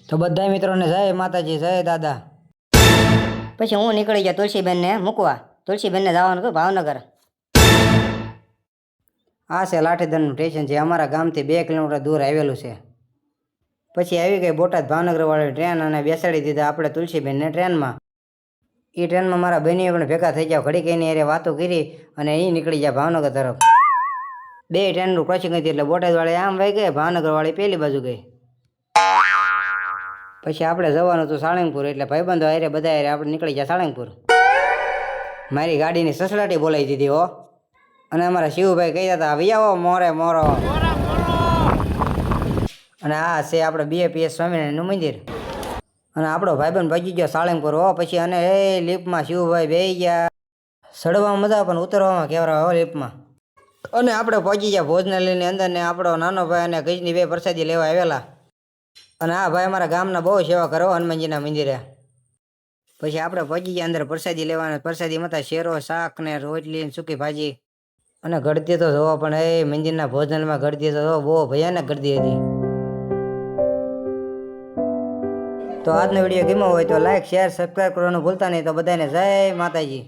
તો બધા મિત્રોને જય માતાજી, જય દાદા. પછી હું નીકળી ગયા તુલસીબેનને મૂકવા. તુલસીબેનને જવાનું હતું ભાવનગર. આ છે લાઠીદરનું સ્ટેશન, જે અમારા ગામથી 2 કિલોમીટર દૂર આવેલું છે. પછી આવી ગઈ બોટાદ ભાવનગરવાળી ટ્રેન અને બેસાડી દીધા આપણે તુલસીબેનને ટ્રેનમાં. એ ટ્રેનમાં મારા બહેનીઓ પણ ભેગા થઈ ગયા, ઘડીક એની હારે વાતો કરી અને એ નીકળી ગયા ભાવનગર તરફ. 2 ટ્રેનનું ક્રોસિંગ હતી એટલે બોટાદવાળી આમ વહી ગઈ, ભાવનગરવાળી પેલી બાજુ ગઈ. પછી આપણે જવાનું હતું સાળંગપુર, એટલે ભાઈબંધો હારે બધા હારે આપણે નીકળી ગયા સાળંગપુર. મારી ગાડીની સસલાટી બોલાવી દીધી હો. અને અમારા શિવભાઈ કહેતા હતા આવી આવો મોરે મોરો. અને આ છે આપણે BAPS સ્વામિનારાયણનું મંદિર. અને આપણો ભાઈબંધ ભાગી ગયો સાળંગપુર હો. પછી અને એ લિફ્ટમાં શિવભાઈ બેસી ગયા. ચડવામાં મજા પણ ઉતરવામાં કેવરા હો લિફ્ટમાં. અને આપણે પહોંચી ગયા ભોજનાલયની અંદર ને આપણો નાનો ભાઈ અને ગજની 2 પ્રસાદી લેવા આવેલા. અને આ ભાઈ અમારા ગામના બહુ સેવા કરો હનુમાનજીના મંદિરે. પછી આપણે પહોંચી ગયા અંદર પ્રસાદી લેવાના. પ્રસાદીમાં હતા શેરો, શાક ને રોટલી, સૂકી ભાજી. અને ગળદી તો જોવો પણ એ મંદિરના ભોજનમાં ગળદી તો જોવો, બહુ ભયાનક ગળદી હતી. તો આજનો વિડીયો ગમ્યો હોય તો લાઈક, શેર, સબસ્ક્રાઈબ કરવાનું ભૂલતા નહીં. તો બધાને જય માતાજી.